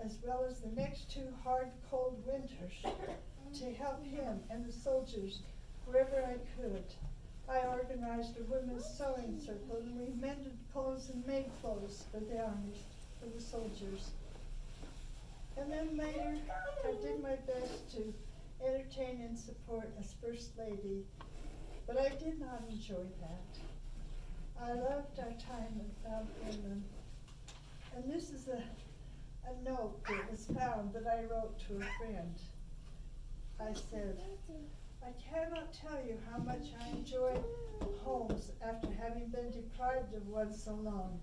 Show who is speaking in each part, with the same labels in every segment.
Speaker 1: as well as the next 2 hard, cold winters, to help him and the soldiers wherever I could. I organized a women's sewing circle, and we mended clothes and made clothes for the army, for the soldiers. And then later, I did my best to entertain and support as First Lady, but I did not enjoy that. I loved our time in Mount Vernon. And this is a note that was found that I wrote to a friend. I said, I cannot tell you how much I enjoyed homes after having been deprived of one so long.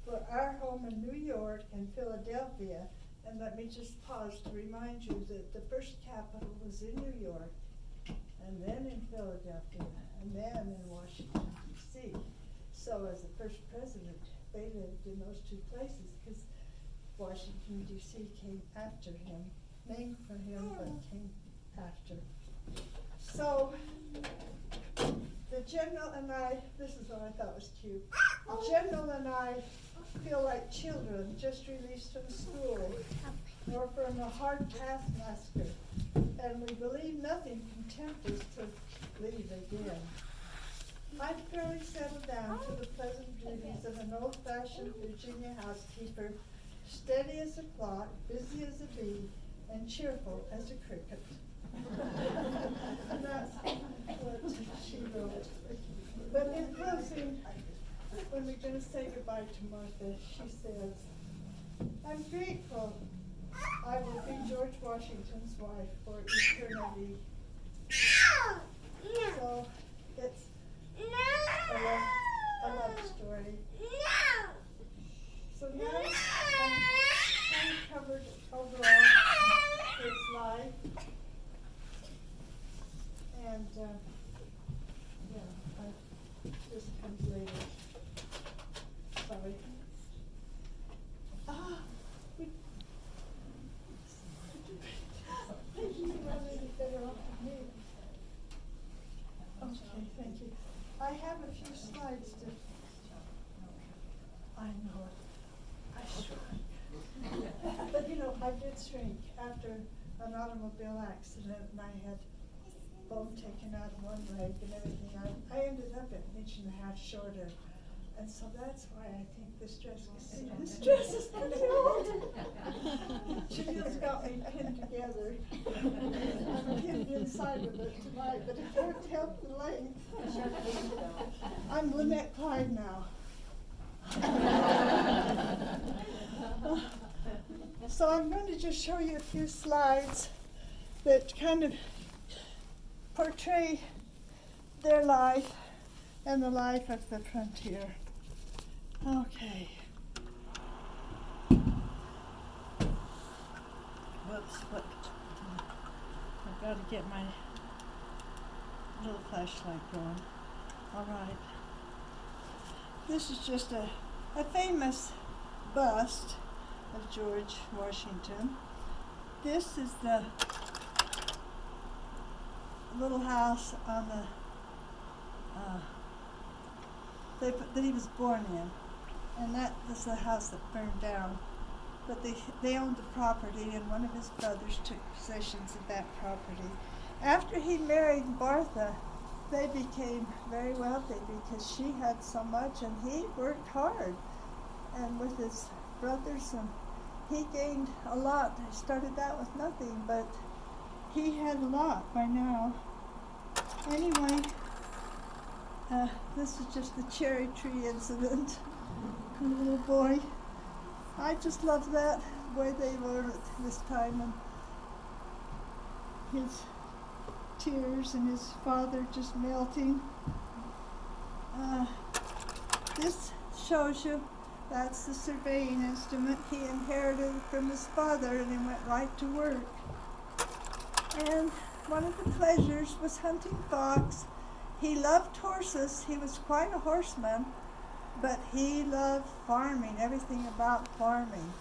Speaker 1: For our home in New York and Philadelphia, and let me just pause to remind you that the first capital was in New York, and then in Philadelphia, and then in Washington, D.C. So as the first president, they lived in those 2 places, because Washington, D.C. came after him, named for him, but came after. So the general and I, this is what I thought was cute. The general and I feel like children just released from school or from a hard taskmaster, and we believe nothing can tempt us to leave again. I'd fairly settled down to the pleasant duties of an old-fashioned Virginia housekeeper, steady as a clock, busy as a bee, and cheerful as a cricket. And that's what she wrote. But in closing, when we're going to say goodbye to Martha, she says, I'm grateful I will be George Washington's wife for eternity. So it's a love story. So now I'm kind of covered overall his life. And this comes later. Sorry. You run any better off than me. Okay, thank you. I have a few slides to. I know it. I shrunk. But you know, I did shrink after an automobile accident, and I had bone taken out of one leg and everything. I ended up an inch and a half shorter. And so that's why I think this dress is pretty old. Julia's got me pinned together. I'm pinned inside of it tonight, but it can't help the length. I'm Lynette Clyde now. So I'm going to just show you a few slides that kind of portray their life and the life of the frontier. Okay. Whoops, what? I've got to get my little flashlight going. All right. This is just a famous bust of George Washington. This is the little house on the that he was born in, and that was the house that burned down. But they owned the property, and one of his brothers took possessions of that property. After he married Martha, they became very wealthy because she had so much, and he worked hard, and with his brothers, and he gained a lot. He started out with nothing, but he had a lot by now. Anyway, this is just the cherry tree incident. The little boy. I just love that way they were at this time, and his tears and his father just melting. This shows you that's the surveying instrument he inherited from his father, and he went right to work. And one of the pleasures was hunting fox. He loved horses. He was quite a horseman, but he loved farming, everything about farming.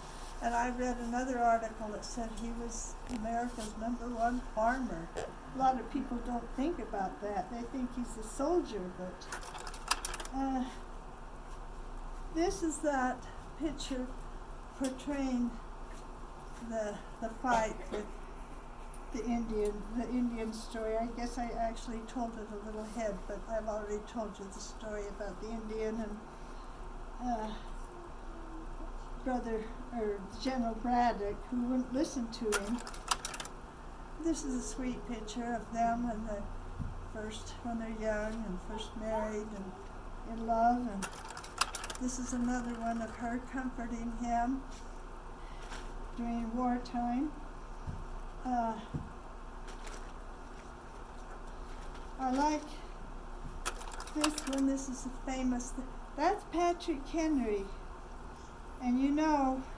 Speaker 1: And I read another article that said he was America's #1 farmer. A lot of people don't think about that. They think he's a soldier, but this is that picture portraying the fight with the Indian story. I guess I actually told it a little ahead, but I've already told you the story about the Indian and brother or General Braddock, who wouldn't listen to him. This is a sweet picture of them and when they're young and first married and in love, and this is another one of her comforting him during wartime. I like this one. This is a famous. That's Patrick Henry, and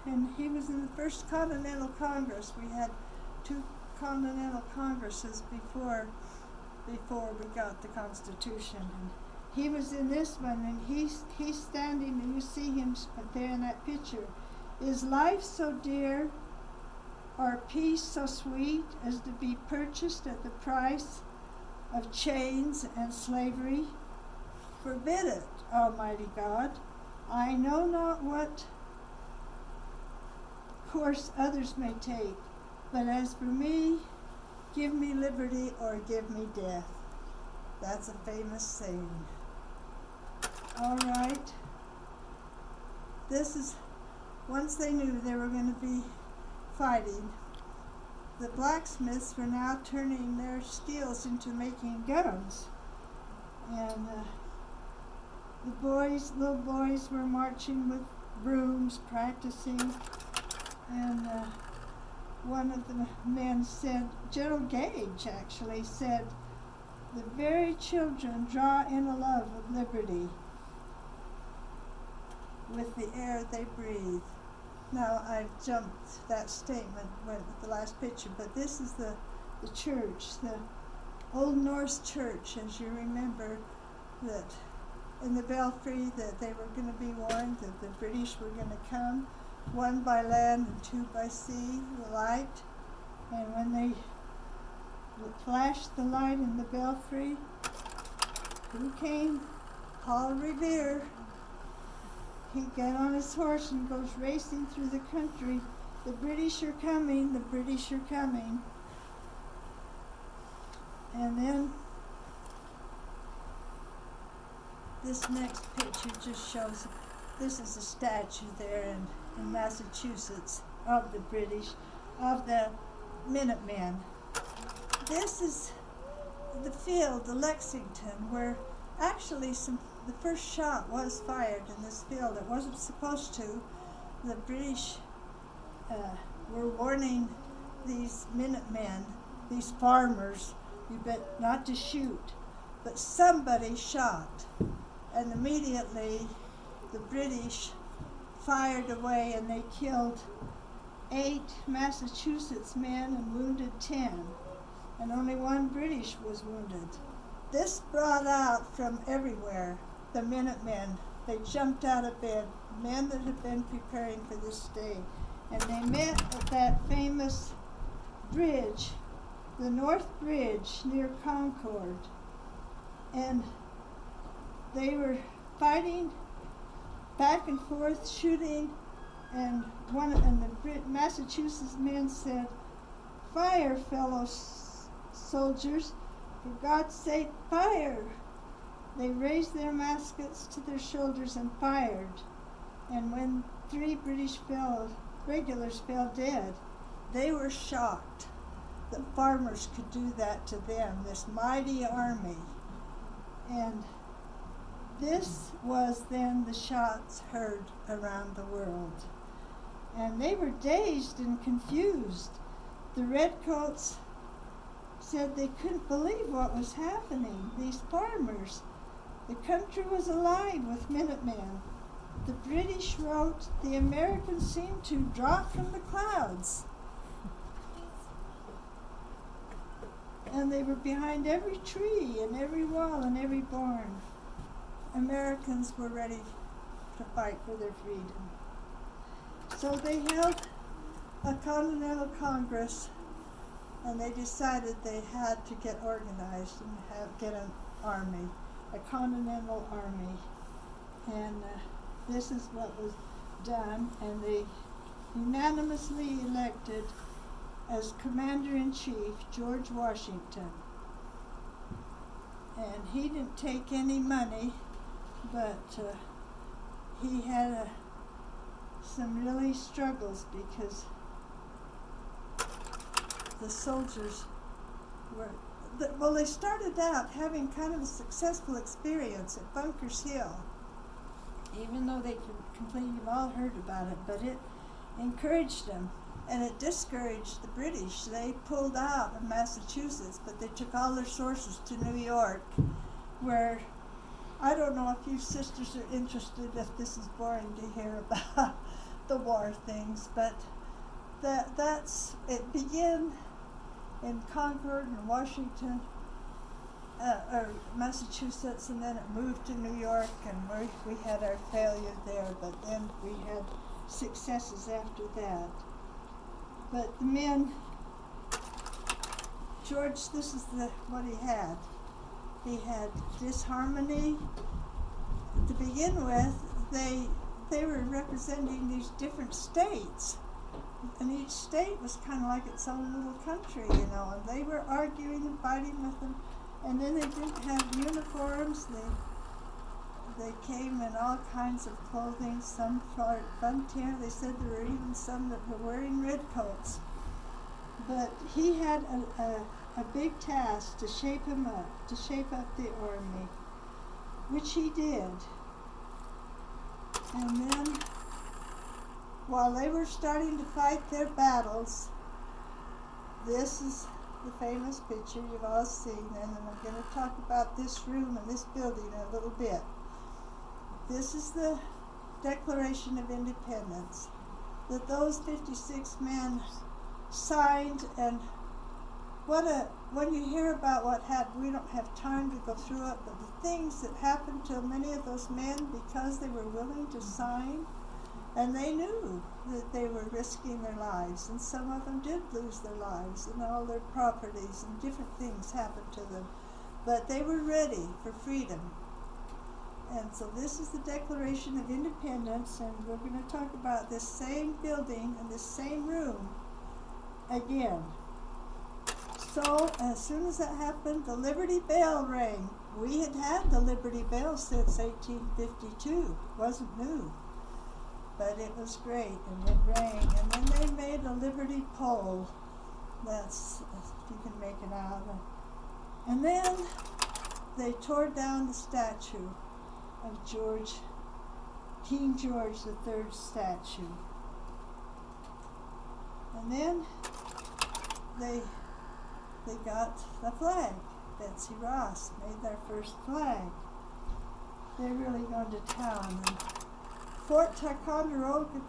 Speaker 1: and he was in the first Continental Congress. We had 2 Continental Congresses before we got the Constitution. And he was in this one, and he's standing, and you see him there in that picture. Is life so dear, or peace so sweet, as to be purchased at the price of chains and slavery? Forbid it, Almighty God. I know not what course others may take, but as for me, give me liberty or give me death. That's a famous saying. All right. This is, once they knew they were going to be fighting, the blacksmiths were now turning their steels into making guns. And little boys were marching with brooms, practicing. And one of the men said, General Gage actually said, the very children draw in a love of liberty with the air they breathe. Now, I've jumped that statement with the last picture, but this is the church, the Old Norse church, as you remember, that in the belfry that they were going to be warned that the British were going to come, 1 by land and 2 by sea, the light. And when they flashed the light in the belfry, who came? Paul Revere. He got on his horse and goes racing through the country. The British are coming, the British are coming. And then this next picture just shows, this is a statue there in Massachusetts of the British, of the Minutemen. This is the field, the Lexington, where actually the first shot was fired in this field. It wasn't supposed to. The British were warning these Minutemen, these farmers, you bet not to shoot. But somebody shot, and immediately the British fired away, and they killed 8 Massachusetts men and wounded 10, and only 1 British was wounded. This brought out from everywhere the Minutemen. They jumped out of bed, men that had been preparing for this day, and they met at that famous bridge, the North Bridge near Concord, and they were fighting back and forth, shooting, and the Massachusetts men said, "Fire, fellow soldiers, for God's sake, fire!" They raised their muskets to their shoulders and fired. And when 3 British regulars fell dead, they were shocked that farmers could do that to them, this mighty army. And this was then the shots heard around the world. And they were dazed and confused. The redcoats said they couldn't believe what was happening. These farmers, the country was alive with Minutemen. The British wrote, the Americans seemed to drop from the clouds. And they were behind every tree and every wall and every barn. Americans were ready to fight for their freedom. So they held a Continental Congress, and they decided they had to get organized and get an army, a Continental Army. And this is what was done, and unanimously elected as Commander-in-Chief George Washington. And he didn't take any money, but he had some really struggles because the soldiers were, they started out having kind of a successful experience at Bunkers Hill, even though they completely have all heard about it, but it encouraged them. And it discouraged the British. They pulled out of Massachusetts, but they took all their sources to New York, where, I don't know if you sisters are interested, if this is boring to hear about the war things, but it began in Concord and Washington, or Massachusetts, and then it moved to New York, and we had our failure there, but then we had successes after that. But the men, George, this is what he had. He had disharmony. To begin with, they were representing these different states. And each state was kind of like its own little country, you know, and they were arguing and fighting with them. And then they didn't have uniforms. They came in all kinds of clothing, some for frontier. They said there were even some that were wearing red coats. But he had a big task to shape him up, to shape up the army, which he did. And then, while they were starting to fight their battles, this is the famous picture you've all seen, and I'm going to talk about this room and this building a little bit. This is the Declaration of Independence that those 56 men signed, and when you hear about what happened, we don't have time to go through it, but the things that happened to many of those men because they were willing to sign, and they knew that they were risking their lives, and some of them did lose their lives, and all their properties, and different things happened to them, but they were ready for freedom. And so this is the Declaration of Independence, and we're going to talk about this same building and this same room again. So as soon as that happened, the Liberty Bell rang. We had had the Liberty Bell since 1852. It wasn't new, but it was great, and it rang. And then they made a Liberty pole. That's, if you can make it out. And then they tore down the statue of King George III's statue. And then they got the flag. Betsy Ross made their first flag. They're really going to town. And Fort Ticonderoga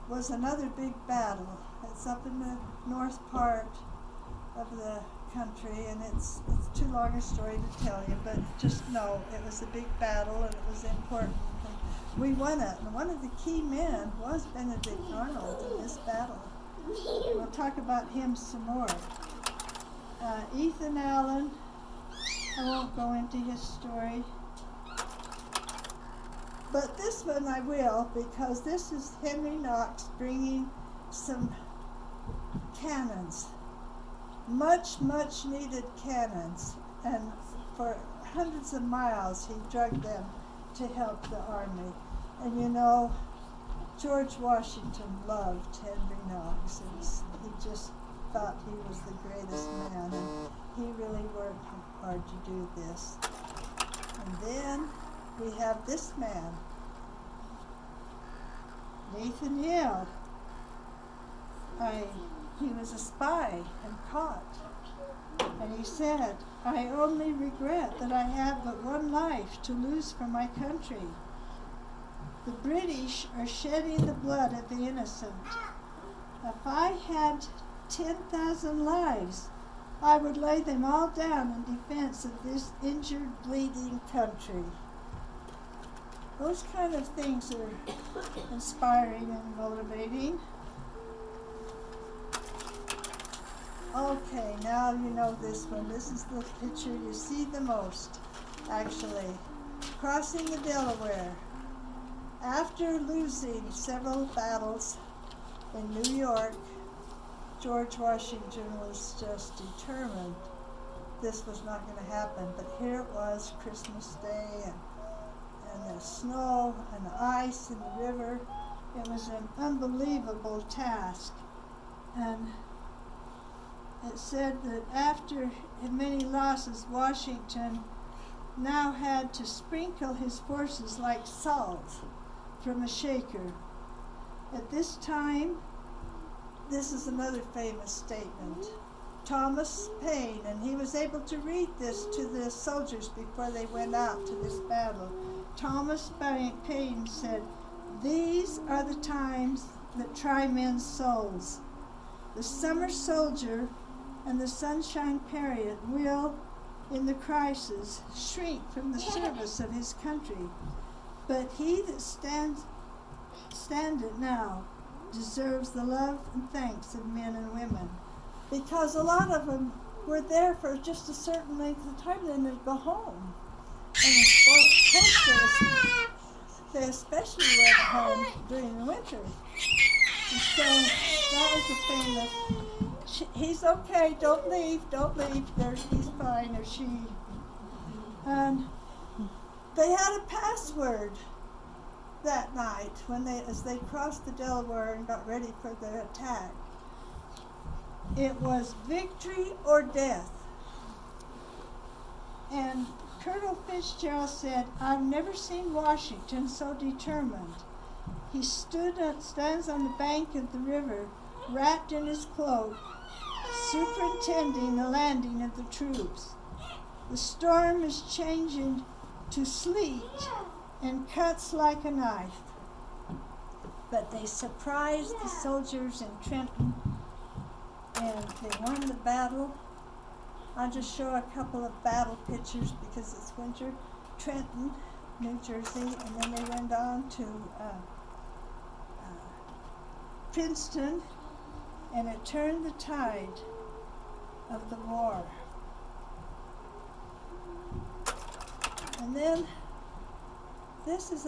Speaker 1: was another big battle. It's up in the north part of the country, and it's too long a story to tell you, but just know it was a big battle and it was important. And we won it, and one of the key men was Benedict Arnold in this battle. We'll talk about him some more. Ethan Allen, I won't go into his story, but this one I will, because this is Henry Knox bringing some cannons. Much needed cannons, and for hundreds of miles he dragged them to help the army. And you know, George Washington loved Henry Knox, and he just thought he was the greatest man, and he really worked hard to do this. And then we have this man, Nathan Hale. He was a spy and caught. And he said, "I only regret that I have but one life to lose for my country. The British are shedding the blood of the innocent. If I had 10,000 lives, I would lay them all down in defense of this injured, bleeding country." Those kind of things are inspiring and motivating. Okay, now you know this one. This is the picture you see the most, actually. Crossing the Delaware. After losing several battles, in New York, George Washington was just determined this was not going to happen. But here it was, Christmas Day, and the snow and the ice in the river. It was an unbelievable task. And it said that after many losses, Washington now had to sprinkle his forces like salt from a shaker. At this time, this is another famous statement. Thomas Paine, and he was able to read this to the soldiers before they went out to this battle. Thomas Paine said, "These are the times that try men's souls. The summer soldier and the sunshine patriot will, in the crisis, shrink from the service of his country. But he that standeth now deserves the love and thanks of men and women." Because a lot of them were there for just a certain length of time, then they'd go home. And they especially went home during the winter. And so that was a famous, he's okay, don't leave, he's fine, or she. And they had a password that night as they crossed the Delaware and got ready for the attack. It was victory or death. And Colonel Fitzgerald said, "I've never seen Washington so determined. He stands on the bank of the river, wrapped in his cloak, superintending the landing of the troops. The storm is changing to sleet and cuts like a knife." But they surprised the soldiers in Trenton, and they won the battle. I'll just show a couple of battle pictures because it's winter. Trenton, New Jersey, and then they went on to Princeton, and it turned the tide of the war. And then this is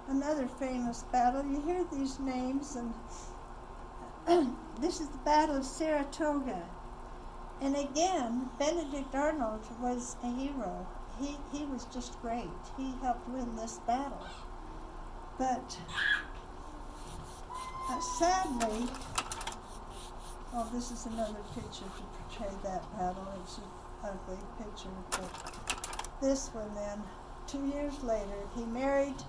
Speaker 1: another famous battle. You hear these names, and this is the Battle of Saratoga. And again, Benedict Arnold was a hero. He was just great. He helped win this battle. But sadly, this is another picture to portray that battle. It's an ugly picture. But this one then, 2 years later, he married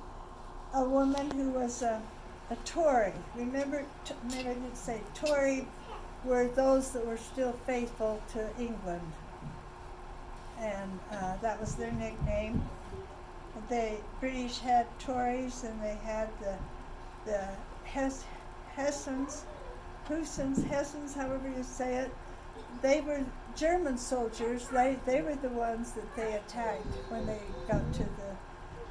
Speaker 1: a woman who was a Tory. Remember, maybe I didn't say Tory were those that were still faithful to England. And that was their nickname. The British had Tories, and they had the Hessians, however you say it. They were German soldiers. They were the ones that they attacked when they got to the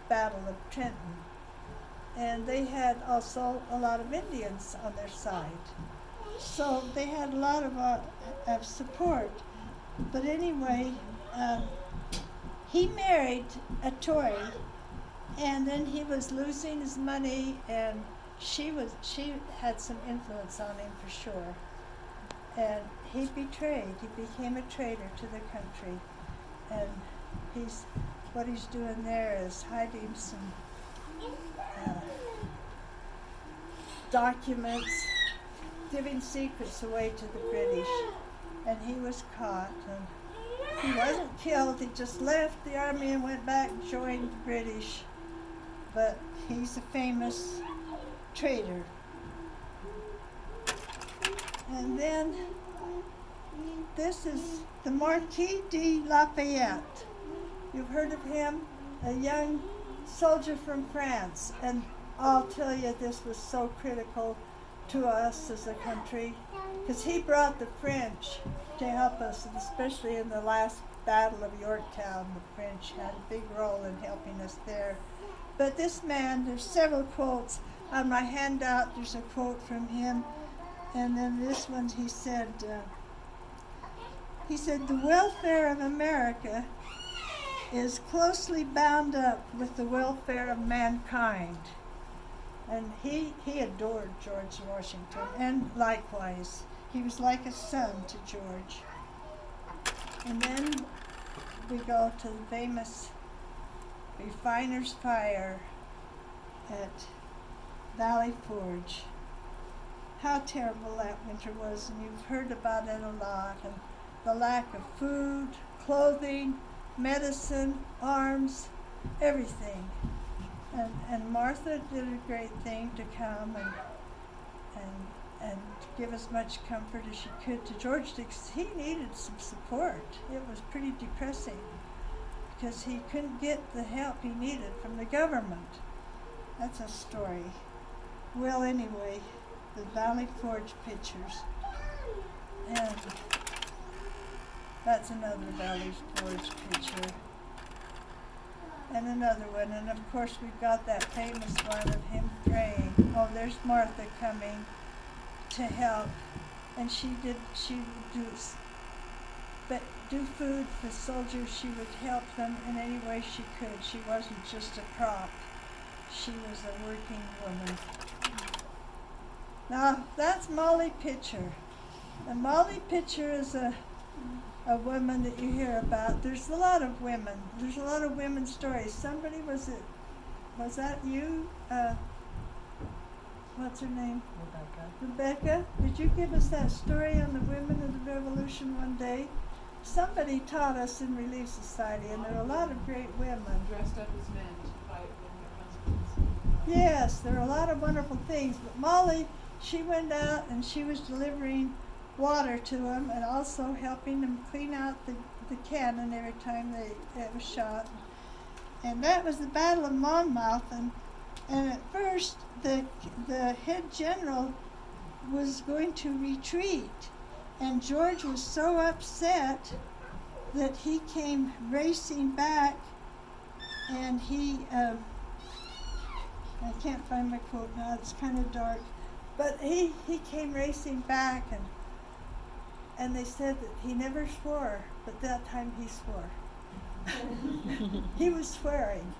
Speaker 1: Battle of Trenton. And they had also a lot of Indians on their side. So they had a lot of support. But anyway, he married a Tory, and then he was losing his money, and she had some influence on him for sure. And he became a traitor to the country. And what he's doing there is hiding some documents, giving secrets away to the British. And he was caught, and he wasn't killed. He just left the army and went back and joined the British. But he's a famous traitor. And then this is the Marquis de Lafayette. You've heard of him? A young soldier from France. And I'll tell you, this was so critical to us as a country, because he brought the French to help us, and especially in the last Battle of Yorktown, the French had a big role in helping us there. But this man, there's several quotes. On my handout, there's a quote from him, and then this one, he said, "The welfare of America is closely bound up with the welfare of mankind. And he adored George Washington, and likewise, he was like a son to George. And then we go to the famous Refiner's Fire at Valley Forge. How terrible that winter was, and you've heard about it a lot, and the lack of food, clothing, medicine, arms, everything. And Martha did a great thing to come and give as much comfort as she could to George, because he needed some support. It was pretty depressing because he couldn't get the help he needed from the government. That's a story. Well, anyway, the Valley Forge pictures. And that's another Valley Forge picture. And another one, and of course we've got that famous one of him praying. Oh, there's Martha coming to help, and she would do food for soldiers. She would help them in any way she could. She wasn't just a prop. She was a working woman. Now, that's Molly Pitcher. And Molly Pitcher is a woman that you hear about. There's a lot of women. There's a lot of women's stories. Somebody, was that you? What's her name? Rebecca. Did you give us that story on the women of the Revolution one day? Somebody taught us in Relief Society, and there are a lot of great women.
Speaker 2: Dressed up as men to fight with their husbands.
Speaker 1: Yes, there are a lot of wonderful things. But Molly, she went out and she was delivering water to them, and also helping them clean out the cannon every time it was shot. And that was the Battle of Monmouth, and at first the head general was going to retreat, and George was so upset that he came racing back, and I can't find my quote now, it's kind of dark, but he came racing back, and they said that he never swore, but that time he swore. He was swearing,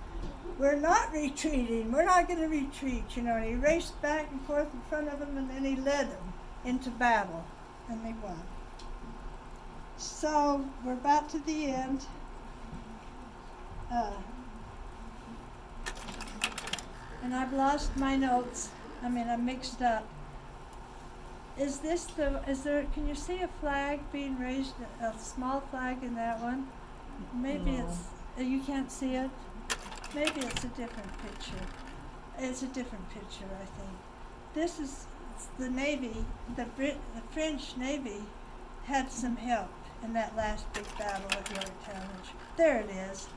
Speaker 1: we're not retreating, we're not going to retreat, and he raced back and forth in front of them, and then he led them into battle, and they won. So we're about to the end. And I've lost my notes. I'm mixed up. Can you see a flag being raised, a small flag in that one? Maybe
Speaker 3: No.
Speaker 1: you can't see it? Maybe it's a different picture. It's a different picture, I think. This is the Navy, the French Navy had some help in that last big battle at Yorktown. There it is.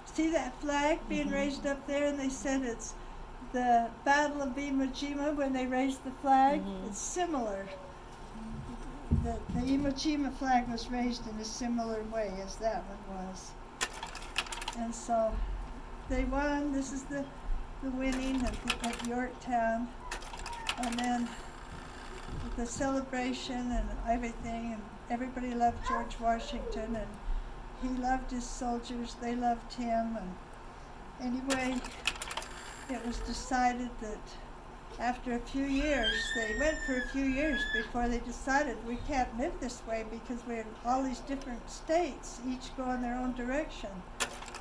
Speaker 1: See that flag being raised up there, and they said it's the Battle of Iwo Jima when they raised the flag. It's similar. The Iwo Jima flag was raised in a similar way as that one was. And so they won. This is the winning at Yorktown. And then the celebration and everything, and everybody loved George Washington, and he loved his soldiers, they loved him, and anyway, it was decided that after a few years, they went for a few years before they decided we can't live this way because we're in all these different states, each going their own direction.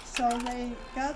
Speaker 1: So they got